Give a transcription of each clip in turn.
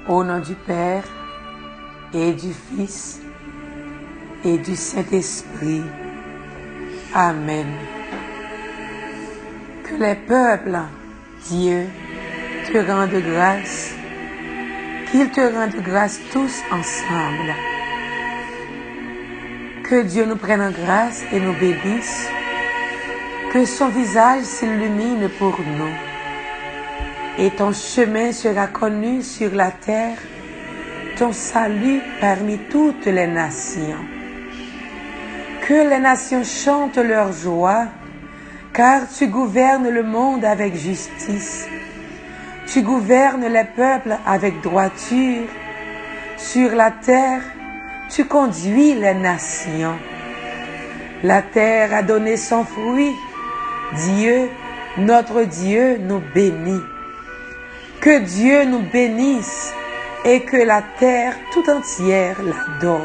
Au nom du Père et du Fils et du Saint-Esprit. Amen. Que les peuples, Dieu, te rendent grâce, qu'ils te rendent grâce tous ensemble. Que Dieu nous prenne en grâce et nous bénisse, que son visage s'illumine pour nous, et ton chemin sera connu sur la terre, ton salut parmi toutes les nations. Que les nations chantent leur joie, car tu gouvernes le monde avec justice. Tu gouvernes les peuples avec droiture. Sur la terre, tu conduis les nations. La terre a donné son fruit. Dieu, notre Dieu, nous bénit. Que Dieu nous bénisse et que la terre tout entière l'adore.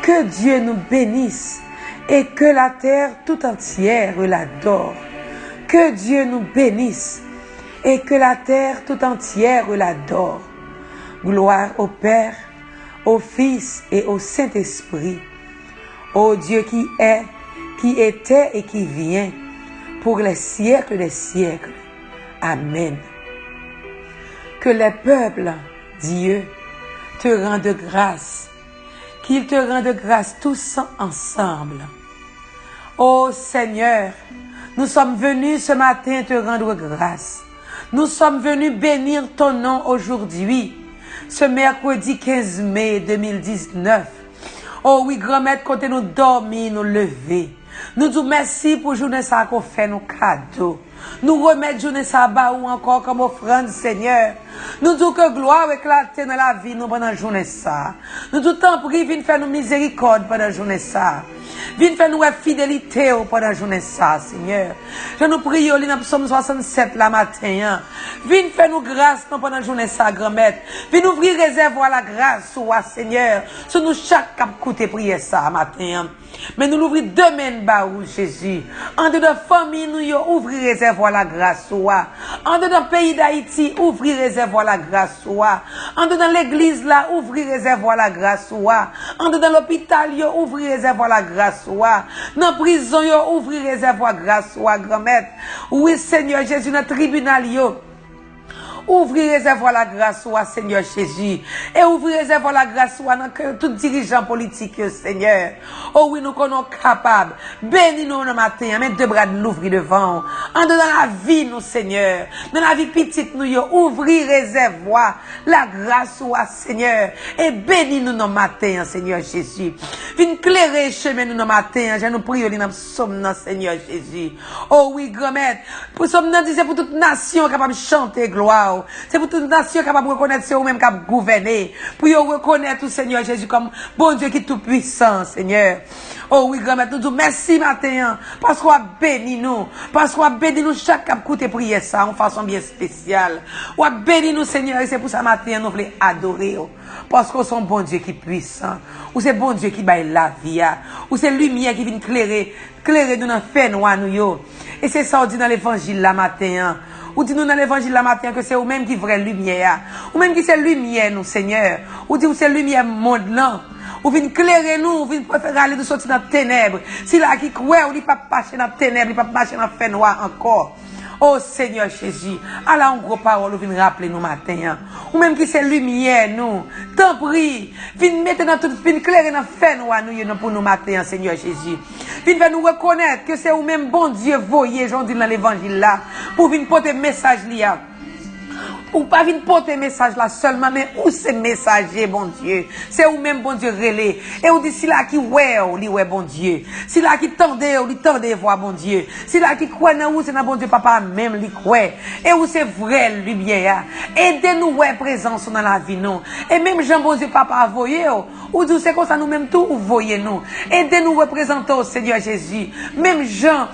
Que Dieu nous bénisse et que la terre tout entière l'adore. Que Dieu nous bénisse et que la terre tout entière l'adore. Gloire au Père, au Fils et au Saint-Esprit, au Dieu qui est, qui était et qui vient, pour les siècles des siècles. Amen. Que les peuples, Dieu, te rendent grâce, qu'ils te rendent grâce tous ensemble. Ô Seigneur, nous sommes venus ce matin te rendre grâce. Nous sommes venus bénir ton nom aujourd'hui, ce mercredi 15 mai 2019. Oh oui, grand-mère, quand nous dormir, nous lever. Nous disons merci pour journée ça qu'on fait nos cadeaux. Nous remettons journée ça bas ou encore comme offrande, Seigneur. Nous disons que gloire éclate dans la vie nous pendant la journée ça. Nous disons tant prie, viens faire nous miséricorde pendant la journée ça. Viens faire nous fidélité pendant la journée ça, Seigneur. Je nous prie, au dans Psaume 67 la matin. Viens faire nous grâce pendant la journée ça, grand-mère. Viens ouvrir réservoir la grâce, soit Seigneur. Sur nous chaque cap côté prier ça matin. Mais nous l'ouvrir demain, baou Jésus. En dedans famille, nous ouvrir réservoir la grâce, soit. En dedans pays d'Haïti, ouvrir réservoir la grâce, soit. En dedans l'église là, ouvrir réservoir la grâce, soit. En dedans l'hôpital, ouvrir réservoir la grâce, soit. Dans la prison, ouvrir réservoir grâce, soit, grand-mère. Oui, Seigneur Jésus, dans le tribunal, ouvrir réservoir la grâce, soit, Seigneur Jésus. Et ouvrir réservoir la grâce, soit, dans tout dirigeant politique, Seigneur. Oh oui, nous sommes capables. Bénis-nous le matin, mettre deux bras de l'ouvrir devant. En dans la vie, nous, Seigneur. Dans la vie petite, nous, ouvrir réservoir la grâce, soit, Seigneur. Et bénis-nous le matin, Seigneur Jésus. Viens clairer chemin nous le matin. Je nous prie, nous sommes, Seigneur Jésus. Oh oui, grand-mère. Pour sommes c'est pour toute nation capable de chanter gloire. C'est pour toute nation capable de reconnaître c'est vous-même qui gouverner. Pour reconnaître tout Seigneur Jésus comme bon Dieu qui est tout puissant, Seigneur. Oh oui, grand-mère, nous disons merci matin, parce qu'on a béni nous, parce qu'on a béni nous chaque cap côté prier ça, en façon bien spéciale. On a béni nous, Seigneur, et c'est pour ça matin, nous voulons adorer, parce qu'on est bon Dieu qui est puissant, ou c'est bon Dieu qui baille la vie, ou c'est lumière qui vient clairer nous dans fait noir nous. Et c'est ça on dit dans l'évangile la matin. Ou dit nous dans l'évangile la matin que c'est vous-même qui vraie lumière. Ou même qui c'est lumière nous, Seigneur. Ou dit vous c'est lumière monde là. Ou vient clairer nous, ou vient préférer aller nous sortir dans les ténèbres. Si là qui croit ou il pas marcher dans les ténèbres, il pas marcher dans le fait noir encore. Oh Seigneur Jésus, alors en gros parole, ou vient rappeler nous matin. Ou même qui c'est lumière nous. Tant prie, vient mettre dans tout, vient clairer dans le fait noir nous pour nous matin, Seigneur Jésus. Vient nous reconnaître que c'est vous-même bon Dieu voyez, j'en dis dans l'évangile là, pour venir porter message là. Ou pas venir porter message là seulement, mais où c'est messager, bon Dieu. C'est où même, bon Dieu, relais. Et on dit, si là qui ouais, bon Dieu. Si là qui tendait, on dit, tendez, voir, bon Dieu. Si là qui croit, où c'est dans bon Dieu, papa, même, li croit. Et où c'est vrai, lumière. Aidez-nous, ouais, présence dans la vie, non. Et même Jean, bon Dieu, papa, voyez, ou dit, c'est comme ça, nous même tout, ou voyez, nous. Aidez-nous, représenter au Seigneur Jésus. Même Jean,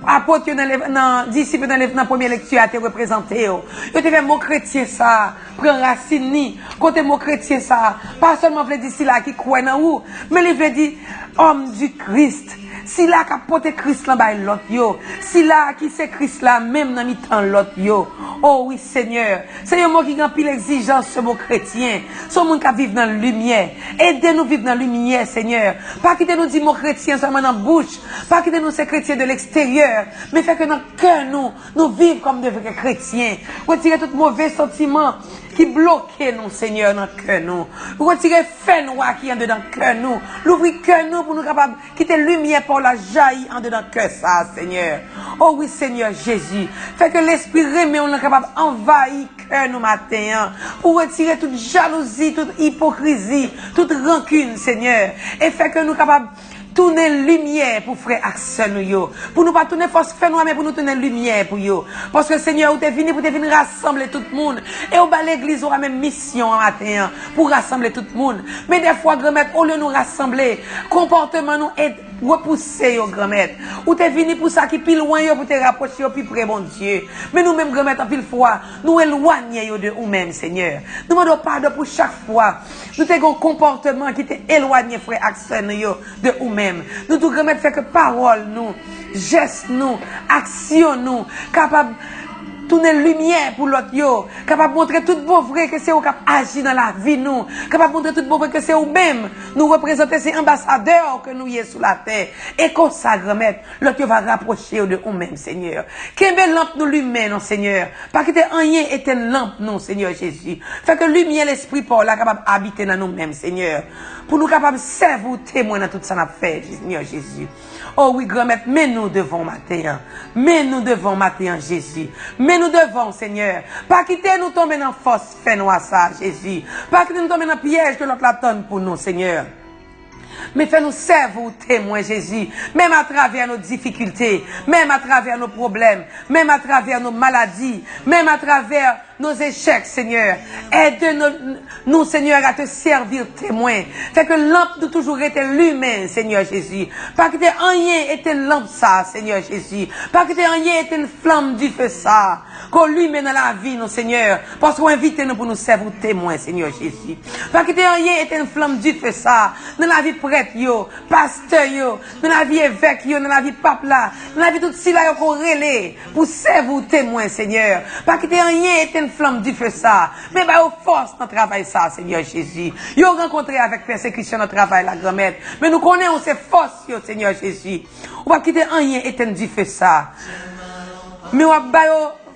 apôtre dans disciple dans la première lecture a été représenté. Yo te fait mon chrétien ça, prend racine ni, côté mon chrétien ça, pas seulement veut dire si là qui croit dans ou, mais il veut dire homme du Christ. Si là qui porte Christ là bas l'autre yo. Si là qui c'est Christ là même dans mi-temps l'autre yo. Oh oui Seigneur. Seigneur moi qui remplit l'exigence ce mot chrétien. Ce monde qui vivent dans la lumière. Aidez-nous vivre dans la lumière Seigneur. Pas quitter nous dire mot chrétien seulement dans la bouche. Pas quitter nous ces chrétiens de l'extérieur. Mais fait que dans le cœur nous vivons comme de vrais chrétiens. Retirer tout mauvais sentiment qui bloque nous, Seigneur, dans le cœur nous. Retirer fait noir qui est en dedans le cœur nous. L'ouvrir cœur nous pour nous capables quitter lumière pour la jaillir en dedans le cœur ça, Seigneur. Oh oui, Seigneur Jésus. Fait que l'esprit remet, on est capable d'envahir cœur nous matin. Hein, pour retirer toute jalousie, toute hypocrisie, toute rancune, Seigneur. Et fait que nous capables tourner lumière pour frère Axel yo. Pour nous pas tourner force fait noir mais pour nous tourner lumière pour yo. Parce que Seigneur, vous êtes venu pour venir rassembler tout le monde et au bas l'église aura même mission en matin pour rassembler tout le monde. Mais des fois grand-mère au lieu de nous rassembler, comportement nous est repousser yo grand-mère. Ou t'es venu pour ça qui plus loin yo pour te rapprocher au plus près bon Dieu. Mais nous même grand-mère en pile fois, nous éloigner yo de nous-mêmes Seigneur. Nous demandons pardon pour chaque fois. Nous avons un comportement qui t'est éloigné frère Axel yo de nous-mêmes. Nous devons remettre fait que parole nous, gestes nous, action nous, capable tourner lumière pour l'autre yo, capable montrer tout beau vrai que c'est vous qui agir dans la vie nous, capable montrer tout beau vrai que c'est vous même nous représenter ces ambassadeurs que nous y est sur la terre et comme ça remettre l'autre va rapprocher de nous même Seigneur. Quelle belle lampe nous lumière non Seigneur, pas que rien est une lampe non Seigneur Jésus. Fait que lumière l'esprit pour là capable habiter dans nous mêmes Seigneur. Pour nous capables de servir témoin dans tout ça n'a fait Seigneur Jésus. Oh oui, grand-mère, mais nous devons matin. Mais nous devons matin, Jésus. Mais nous devons, Seigneur. Pas quitter nous tomber dans force, fait noir ça, Jésus. Pas quitter nous tomber dans piège que l'autre la donne pour nous, Seigneur. Mais fais-nous servir témoin, Jésus. Même à travers nos difficultés, même à travers nos problèmes, même à travers nos maladies, même à travers nos échecs, Seigneur. Aide-nous, Seigneur, à te servir témoin. Fait que lampe de toujours été l'humain, Seigneur Jésus. Pas que rien était une lampe ça, Seigneur Jésus. Pas que rien était une flamme du feu ça. Qu'on lui dans la vie, nos Seigneur. Parce qu'on invite nous pour nous servir témoin, Seigneur Jésus. Pas que rien était une flamme du feu ça. Dans la vie prêtre, yo, pasteur, yo, dans la vie évêque, yo, dans la vie pape là, dans la vie tout ci là, yo, qu'on relais pour servir témoin, Seigneur. Pas que rien était une flamme du feu ça. Mais bah, au force dans le travail ça, Seigneur Jésus. Yo rencontré avec persécution dans le travail, la grand-mère. Mais nous connaissons ces forces, yo, Seigneur Jésus. On va quitter rien était du feu ça. Mais on va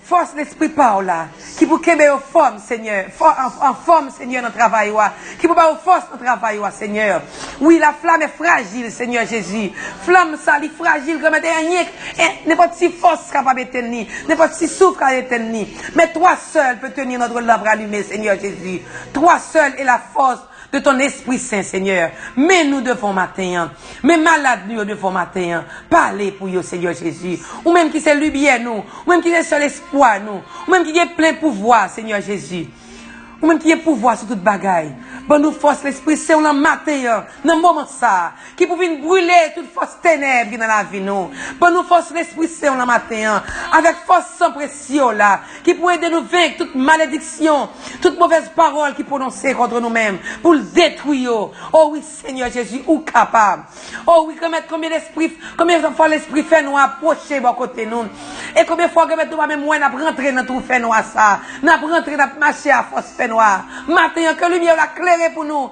force l'esprit par là, qui pour qu'il en forme, Seigneur, en forme, Seigneur, dans le travail, qui pour pas force dans le travail, Seigneur. Oui, la flamme est fragile, Seigneur Jésus. Flamme, ça, elle est fragile, comme rien, n'importe si force capable de tenir, n'importe si souffle capable de tenir. Mais toi seul peux tenir notre lampe allumée, Seigneur Jésus. Toi seul est la force de ton Esprit Saint, Seigneur. Mais nous devons matin, mais malades nous devons matin, parler pour vous, Seigneur Jésus. Ou même qui c'est lumière nous, ou même qui est seul espoir nous, ou même qui est plein pouvoir, Seigneur Jésus. Ou même qui est pouvoir sur toute bagaille. Bon nous force l'Esprit Saint dans le matin, dans le moment ça, qui peut venir brûler toute force ténèbres dans la vie nous. Bon nous force l'Esprit Saint dans le matin, avec force sans pression là, qui peut aider nous vaincre toute malédiction, toute mauvaise parole qui prononcée contre nous-mêmes, pour le détruire. Oh oui Seigneur Jésus, ou capable. Oh oui, combien de fois l'Esprit fait nous approcher bon côté nous. Et combien de fois nous même moins n'a rentrer dans tout fait noir ça, n'a rentrer n'a marcher à force fait noir. Matin que lumière la clairer pour nous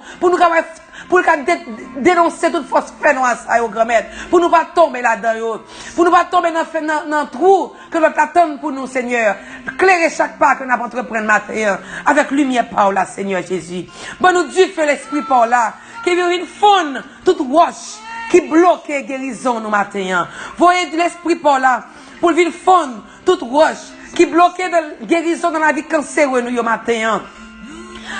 dénoncer toute force fait noir ça au grand-mère, pour nous pas tomber là-dedans, pour nous pas tomber dans trou que l'autre attend pour nous, Seigneur. Clairer chaque pas que nous entreprendre matin avec lumière par là, Seigneur Jésus. Bon nous Dieu fait l'esprit par là, qui vient une faune toute roche qui bloque guérison nous matin. Voyez l'esprit par là pour venir faune toute roche qui bloque de guérison dans la vie cancéreuse nous matin.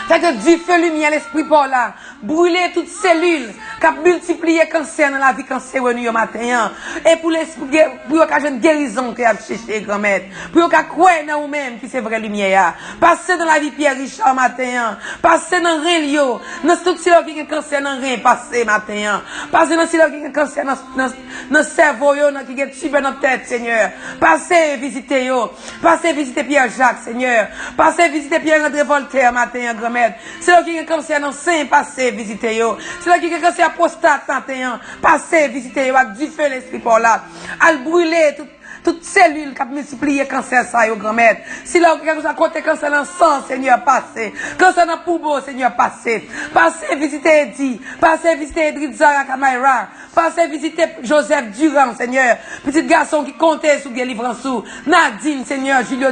Fait que Dieu fait lumière l'esprit par là, brûler toutes cellules qui a multiplié cancer dans la vie cancéreuse nous matin. Et pour l'esprit, pour qu'il y ait une guérison qui a cherché grand-mère, pour qu'il y ait croire dans vous-même qui c'est vraie lumière. Passez dans la vie Pierre Richard matin, passez dans le rein, dans tout ce qui a cancer dans le rein, passez matin. Passez dans ce qui a cancer dans le cerveau, qui a tué dans la tête, Seigneur. Passez visiter passez visiter Pierre Jacques, Seigneur. Passez visiter Pierre André Voltaire matin, grand-mère. C'est là qui a cancer dans le sein, passez visiter C'est là qui a cancer apostate matin, passez, visitez, avec du feu l'esprit pour là. Al brûler toute cellule qui a multiplié cancer, ça, yo, grand-mère. Si là, quelque chose à côté, cancer dans le sang, Seigneur, passez. Cancer dans le poumon, Seigneur, passez. Passez, visitez Eddie. Passez, visitez Edritza Kamaira. Passez, visitez Joseph Durand, Seigneur. Petit garçon qui comptait sous délivrance. Nadine, Seigneur. Julio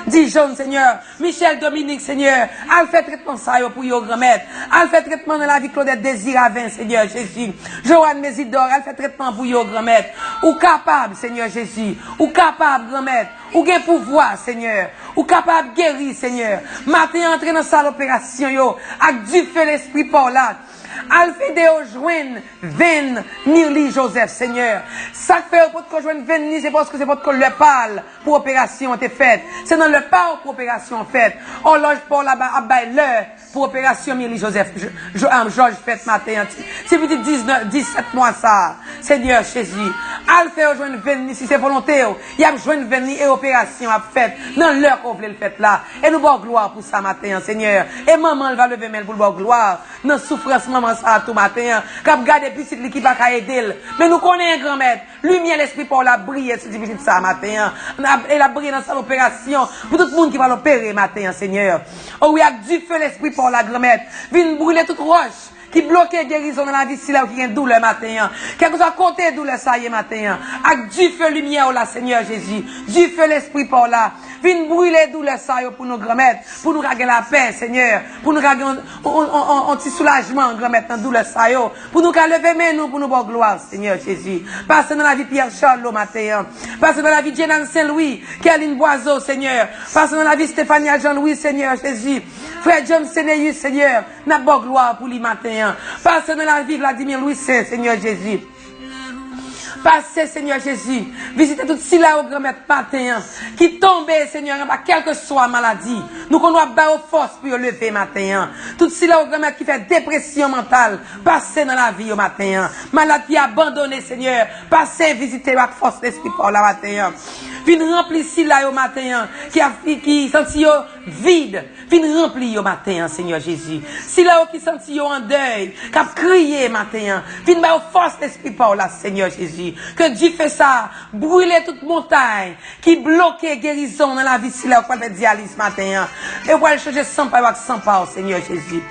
Dijon, Seigneur. Michel Dominique, Seigneur. Al fait traitement, ça, yo, pour yo, grand-mère. Al fait traitement dans la vie Claudette Désiravin, Seigneur Jésus. Joanne Mésidor, al fait traitement pour yo, grand-mère. Ou capable, Seigneur Jésus. Ou capable, grand-mère, ou gen pouvoir, Seigneur, ou capable guérir, Seigneur. Matin, entrer dans la salle d'opération, yo, avec du feu l'esprit par là. Alfede au joindre Ven Nirli Joseph, Seigneur. Ça fait pour que joindre Ven Nirli, c'est parce que c'est pour que le parle pour opération était faite. C'est dans le parle pour opération faite. On loge pour là-bas, à l'heure pour opération Nirli Joseph. Georges fait matin. C'est petit 17 mois ça. Seigneur Jésus. Alfede au joindre Ven Nirli, si c'est volontaire. Il y a joindre Ven Nirli et opération à faite. Dans l'heure qu'on voulait le faire là. Et nous bon gloire pour ça matin, Seigneur. Et maman, elle va lever main pour le bon gloire. Dans souffrance, maman, ça tout matin, quand garde petit qui va aider. Mais nous connaissons grand-mère, lumière l'esprit pour la briller sur petit ça matin. Et la briller dans cette opération pour tout le monde qui va l'opérer matin, Seigneur. Oh oui, avec du feu l'esprit pour la grand-mère, viens brûler toute roche qui bloque guérison dans la vie si là qui a une douleur matin. Quelque chose à côté douleur ça y est matin. Avec du feu lumière là, Seigneur Jésus. Du feu l'esprit pour là. Viens brûler douleur ça pour nos grand-mères, pour nous gagner la paix, Seigneur. Pour nous gagner un petit soulagement, grand-mère, dans douleur ça pour nous lever mais nous pour nous bonne gloire, Seigneur Jésus. Passez dans la vie Pierre Charles le matin. Passez dans la vie Jenan Saint-Louis, Caroline Boiseau, Seigneur. Passez dans la vie Stéphania Jean-Louis, Seigneur Jésus. Frère John Sénéus, Seigneur. N'a bonne gloire pour lui matin. Passez dans la vie Vladimir Louis Saint, Seigneur Jésus. Passez, Seigneur Jésus. Visitez tout si là au grand-mère matin. Qui tombe, Seigneur, quelle que soit maladie. Nous qu'on doit avoir force pour lever matin. Tout si là au grand-mère qui fait dépression mentale. Passez dans la vie au matin. Malade qui abandonné, Seigneur. Passez, visitez avec force d'esprit pour la matin. Viens remplir si là au matin. Qui senti vide. Viens remplir au matin, Seigneur Jésus. Si là qui senti en deuil. Qui a crié matin. Viens avoir force d'esprit pour la Seigneur Jésus. Que Dieu fait ça, brûler toute montagne qui bloque guérison dans la vie si là, on va faire dialyse matin. Et on va changer sans pas avec sans pas, Seigneur Jésus.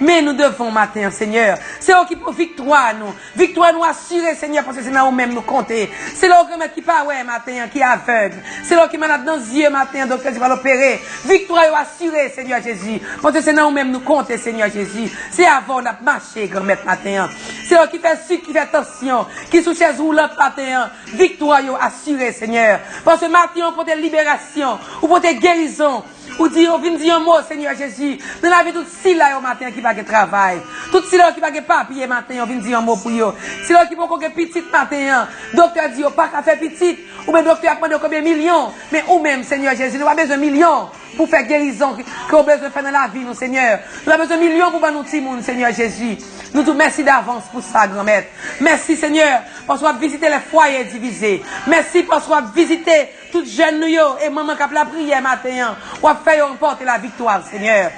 Mais nous devons matin, Seigneur. C'est eux qui pour victoire nous. Victoire nous assurer, Seigneur, parce que c'est là où même nous compter. C'est là où qui pas ouais matin, qui est aveugle. C'est là qui malade dans les yeux matin, docteur qui va l'opérer. Victoire nous assurer, Seigneur Jésus. Parce que c'est là où même nous compter, Seigneur Jésus. C'est avant de marcher, grand-mère matin. C'est là qui fait sucre, qui fait tension, qui sous chaise roulante matin. Victoire nous assurer, Seigneur. Parce que matin, on porte libération, ou porte guérison. Ou dire, on vient dire un mot, Seigneur Jésus. Dans la vie, tout si là, au matin, qui va que travail. Tout si là, qui va que papier matin, on vient dire un mot pour eux. Si là, qui va que petit matin, docteur dit, pas qu'à faire petit. Ou bien, docteur apprend combien de millions. Mais ou même, Seigneur Jésus, nous avons besoin de millions pour faire guérison, qu'on a besoin de faire dans la vie, nous, Seigneur. Nous avons besoin de millions pour nous petit monde, Seigneur Jésus. Nous te merci d'avance pour ça, grand-mère. Merci, Seigneur, parce qu'on va visiter les foyers divisés. Merci parce qu'on va visiter toutes jeunes nous et maman qui a la prière matin. On va faire remporter la victoire, Seigneur.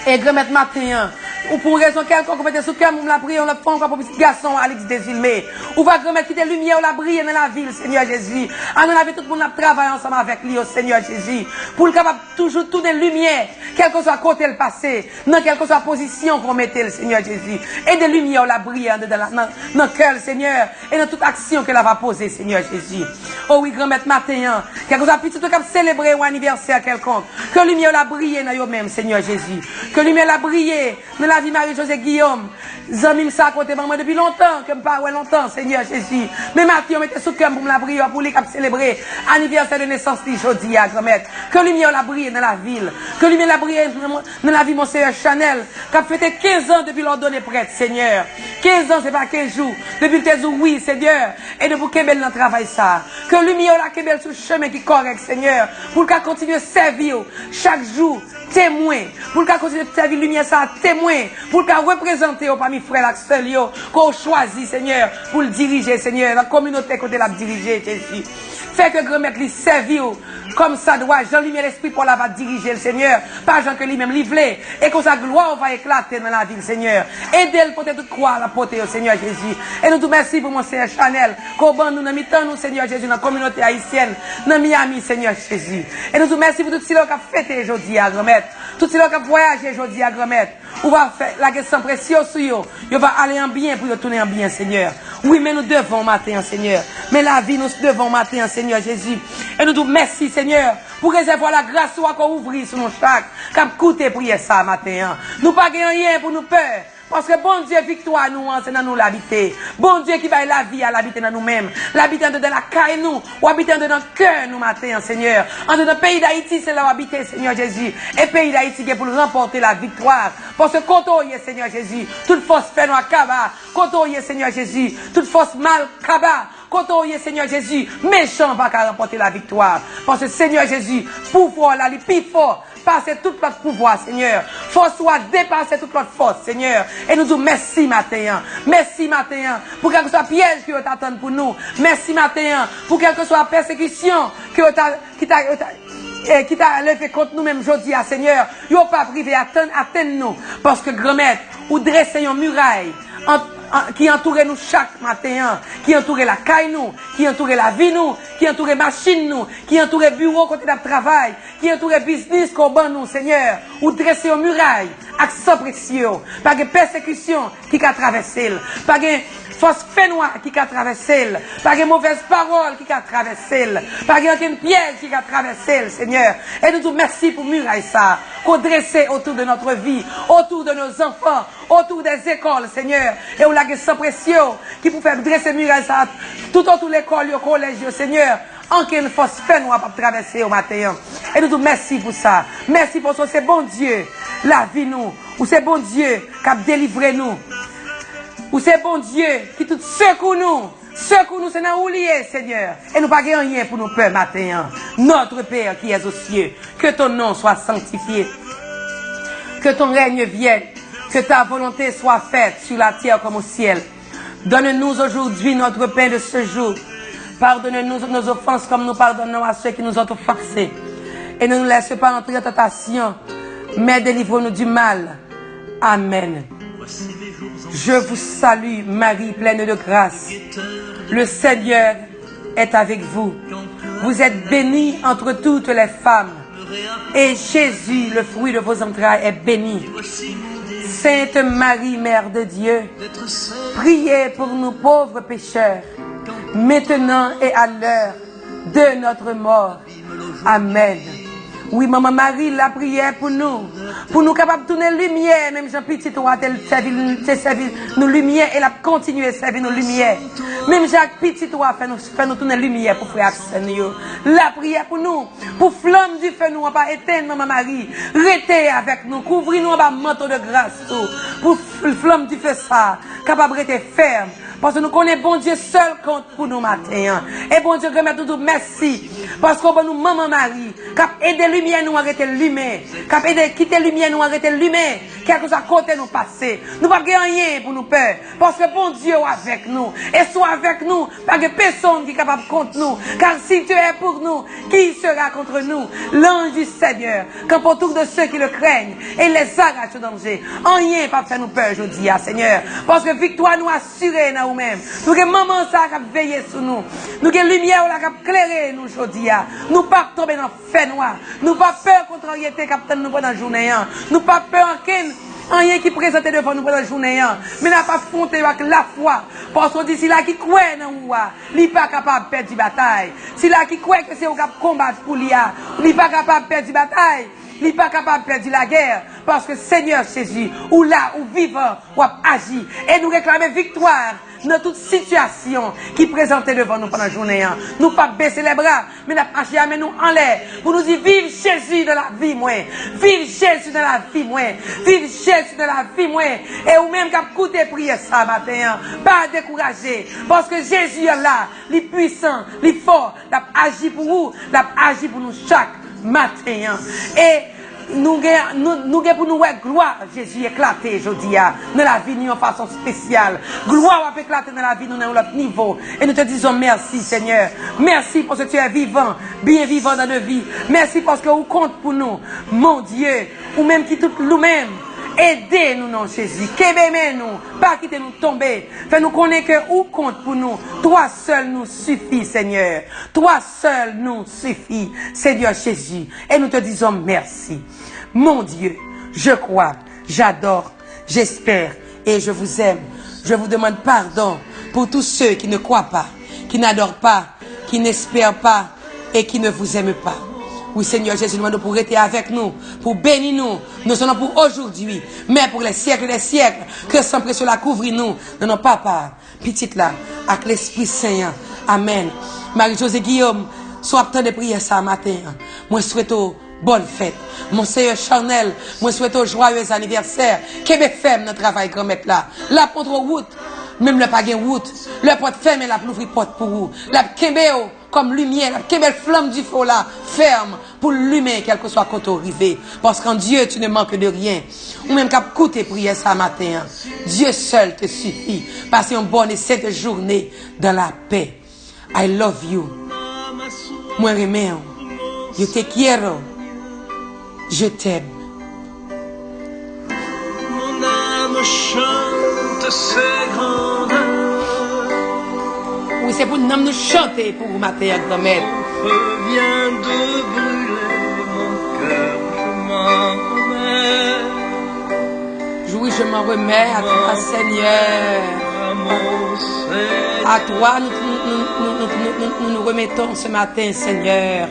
Et grand-mère matin, ou pour raison quelconque, on va sous cœur, on la prière, on la fait encore pour petit garçon, Alex Desilmé. Ou va grand-mère quitter lumière, on la briller dans la ville, Seigneur Jésus. On a vu tout le monde travailler ensemble avec lui, au Seigneur Jésus. Pour le capable toujours tourner lumière, quel que soit côté le passé, dans quelle que soit la position qu'on mettait, le Seigneur Jésus. Et des lumières, on la briller dans le cœur, Seigneur, et dans toute action qu'elle va poser, Seigneur Jésus. Oh oui, grand-mère matin, quelque chose à petit, tout cap célébrer un anniversaire quelconque. Que lumière la briller dans eux-mêmes, Seigneur Jésus. Que lumière la briller dans la vie Marie-Josée Guillaume. Zanmim ça côté maman depuis longtemps, que me pas longtemps, Seigneur Jésus. Mais Mathieu mettait sous cœur pour me la briller, pour les cap célébrer anniversaire de naissance d'aujourd'hui, grand-mère. Que lumière la briller dans la ville. Que lumière la briller dans la vie, mon Seigneur Chanel, qui a fêté 15 ans depuis l'ordonnée prêtre, Seigneur. 15 ans, c'est pas 15 jours. Depuis tes jours, oui, Seigneur. Et de pour qu'elle dans travail ça. Que lumière la qu'elle sur le chemin qui est correct, Seigneur. Pour qu'elle continue à servir chaque jour. Témoin, pour qu'elle continue de servir lumière ça, témoin, pour qu'elle représente parmi frères et sœurs qu'on choisit, Seigneur, pour le diriger, Seigneur, la communauté qu'on l'a dirigé, Jésus. Fais que grand-mère lui servir comme ça doit. Jean-Lumière l'Esprit pour la va diriger le Seigneur. Pas Jean que lui-même livré. Et que sa gloire va éclater dans la ville, Seigneur. Aidez-le pour toute croix à la portée au Seigneur Jésus. Et nous te remercions pour mon Seigneur Chanel. Qu'on bande nous dans mi-temps, nous, Seigneur Jésus, dans la communauté haïtienne, dans Miami, Seigneur Jésus. Et nous te remercions pour tout ce qui a fêté aujourd'hui à grand-mère. Tout ce qui a voyagé aujourd'hui à grand-mère. On va faire la question précieuse sur eux. On va aller en bien pour tourner en bien, Seigneur. Oui, mais nous devons matin, Seigneur. Mais la vie, nous devons matin, Seigneur Jésus. Et nous te remercions, Seigneur, pour réservoir la grâce ou encore ouvrir sur nos chaque. Cap coûter prier ça matin. Nous pas gagner rien pour nous peur. Parce que bon Dieu, victoire nous, c'est dans nous l'habiter. Bon Dieu qui va la vie à l'habiter dans nous-mêmes. L'habiter de la caille nous, ou habiter de notre cœur nous matin, Seigneur. En de notre pays d'Haïti, c'est là où habiter, Seigneur Jésus. Et pays d'Haïti qui est pour nous remporter la victoire. Parce que quand on y est, Seigneur Jésus, toute force fait nous à Kaba. Quand on y est, Seigneur Jésus, toute force mal Kaba. Quand on y est, Seigneur Jésus, méchant va qu'à remporter la victoire. Parce que Seigneur Jésus, pouvoir là, les plus fort. Passer tout notre pouvoir, Seigneur. Force soit dépasser toute notre force, Seigneur. Et nous disons merci matin. Merci matin. Pour quelque soit piège qui t'attend pour nous. Merci matin. Pour quelque soit persécution qui t'a levé contre nous même aujourd'hui, Seigneur. Ils n'ont pas privé atteindre nous. Parce que grand-mère, ou dresser une muraille qui entourait nous chaque matin, qui entourait la caille nous, qui entourait la vie nous, qui entourait machine nous, qui entourait bureau côté de travail, qui entourait business qu'on ban nous, Seigneur, ou dresser une muraille, avec sans pression, pas de persécution qui a traversé, pas de force noire qui a traversé, pas de mauvaise parole qui a traversé, pas de piège qui a traversé, Seigneur. Et nous te merci pour muraille ça, qu'on dresse autour de notre vie, autour de nos enfants, autour des écoles, Seigneur. Et on l'a sans pression, qui peut faire dresser muraille ça, tout autour de l'école, le collège, Seigneur. En quelle force fait nous pas traverser au matin. Et nous te merci pour ça. Merci pour ça, c'est bon Dieu, la vie nous, ou c'est bon Dieu qui a délivré nous. Ou c'est bon Dieu qui tout secoue nous. Secoue nous, c'est dans oublier, Seigneur. Et nous pas rien pour nous peur matin. Notre Père qui es aux cieux, que ton nom soit sanctifié. Que ton règne vienne. Que ta volonté soit faite sur la terre comme au ciel. Donne-nous aujourd'hui notre pain de ce jour. Pardonne-nous nos offenses comme nous pardonnons à ceux qui nous ont offensés. Et ne nous laisse pas entrer en tentation, mais délivre-nous du mal. Amen. Je vous salue, Marie, pleine de grâce. Le Seigneur est avec vous. Vous êtes bénie entre toutes les femmes. Et Jésus, le fruit de vos entrailles, est béni. Sainte Marie, Mère de Dieu, priez pour nous pauvres pécheurs, maintenant et à l'heure de notre mort. Amen. Oui, Maman Marie, la prière pour nous capables de tourner lumière, même Jean Petit, toi, servir nos lumières, et la continuer à servir nos lumières. Même Jacques Petit, toi, fait nous tourner lumière pour frère Seigneur. La prière pour nous, pour flamme du feu, nous, on va éteindre, Maman Marie. Restez avec nous, couvrez-nous en bas manteau de grâce, pour flamme du feu, ça, capable de rester ferme. Parce que nous connaissons bon Dieu seul compte pour nous matin. Et bon Dieu, tout merci. Parce qu'on va nous, Maman Marie, qui a aidé lumière nous arrêter lumière, qui a aidé quitter lumière nous arrêter lumière, quelque chose à côté nous passer. Nous pas rien pour nous peur. Parce que bon Dieu est avec nous. Et soit avec nous, pas de personne qui est capable contre nous. Car si tu es pour nous, qui sera contre nous? L'ange du Seigneur, quand pour tous de ceux qui le craignent, et les arrache au danger. Rien pas faire nous peur aujourd'hui, Seigneur. Parce que victoire nous assurée dans nous-mêmes. Nous avons maman ça qui a veillé sur nous. Nous avons lumière qui a éclairé nous aujourd'hui. Nous pas tomber dans le fait noir. Nous pas peur contrariété qui a nous pendant la journée. Nous pas peur en rien qui présente devant nous pendant la journée. Mais nous pas affronté avec la foi. Parce qu'on dit si là qui croit dans nous, il n'est pas capable de perdre la bataille. Si là qui croit que c'est au cap combattre pour lui, il n'est pas capable de perdre la bataille. Il n'est pas capable de perdre la guerre. Parce que Seigneur Jésus, ou là, ou vivant, ou agit. Et nous réclamons victoire dans toute situation qui présentait devant nous pendant la journée. Nous pas baisser les bras, mais nous marcher à nous en l'air. Pour nous dire, vive Jésus dans la vie, moi. Vive Jésus dans la vie, moi. Vive Jésus dans la vie, moi. Et ou même qu'à coûter prier ça matin. Pas décourager. Parce que Jésus est là. Il est puissant, il est fort. Il a agi pour vous. Il a agi pour nous chaque matin. Et nous pour nous voir gloire, Jésus éclater, je dis, dans la vie, nous en façon spéciale. Gloire va éclater dans la vie, nous dans notre niveau. Et nous te disons merci, Seigneur. Merci parce que tu es vivant, bien vivant dans nos vies. Merci parce que vous compte pour nous, mon Dieu, ou même qui tout nous-mêmes. Aidez-nous, non, Jésus. Qu'aimez-nous, pas quitter nous tomber. Fais-nous connaître que où compte pour nous. Toi seul nous suffit, Seigneur. Toi seul nous suffit, Seigneur Jésus. Et nous te disons merci. Mon Dieu, je crois, j'adore, j'espère et je vous aime. Je vous demande pardon pour tous ceux qui ne croient pas, qui n'adorent pas, qui n'espèrent pas et qui ne vous aiment pas. Oui, Seigneur Jésus, nous demandons pour être avec nous, pour bénir nous, non seulement pour aujourd'hui, mais pour les siècles des siècles, que sans pression la couvrir nous, de nos papas, petites là, avec l'Esprit Saint. Amen. Marie-Josée Guillaume, soit temps de prière ça matin. Moi, souhaite bonne fête. Mon Seigneur charnel, moi, souhaite joyeux anniversaire. Québec femme, notre travail grand maître là. La contre route, même le pas route, le porte ferme, la l'ouvrir porte pour vous. La kembeo, comme lumière, quelle flamme du feu là, ferme, pour l'humain, quel que soit côté arrivé. Parce qu'en Dieu, tu ne manques de rien. Ou même qu'à coûter prier ça matin. Dieu seul te suffit. Passez une bonne et sainte journée dans la paix. I love you. Moi, remets. Je te quiero. Je t'aime. Mon âme chante ses grandeurs. Oui, c'est pour nous chanter pour vous matin, grand-mère. Mon feu vient de brûler, mon cœur, je m'en remets. Oui, je m'en remets à toi, Seigneur. À toi, nous remettons ce matin, Seigneur.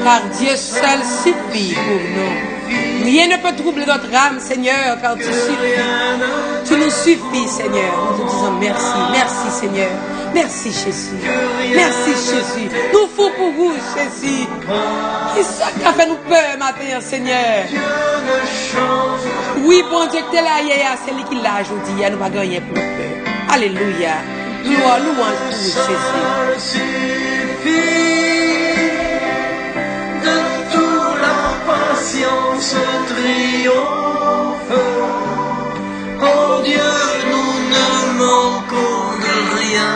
Car Dieu seul suffit pour nous. Rien ne peut troubler notre âme, Seigneur, car tu suffis. Tu nous suffis, Seigneur. Nous te disons merci. Merci, Seigneur. Merci, Jésus. Merci, Jésus. Nous fous pour vous, Jésus. Qui ça qui a fait nous peur, matin, Seigneur? Oui, bon Dieu, que t'es là, c'est lui qui l'a aujourd'hui. Nous ne pas gagner pour peur. Alléluia. Gloire, louange pour Jésus. De toute la patience triomphe. Oh Dieu, nous ne manquons de rien.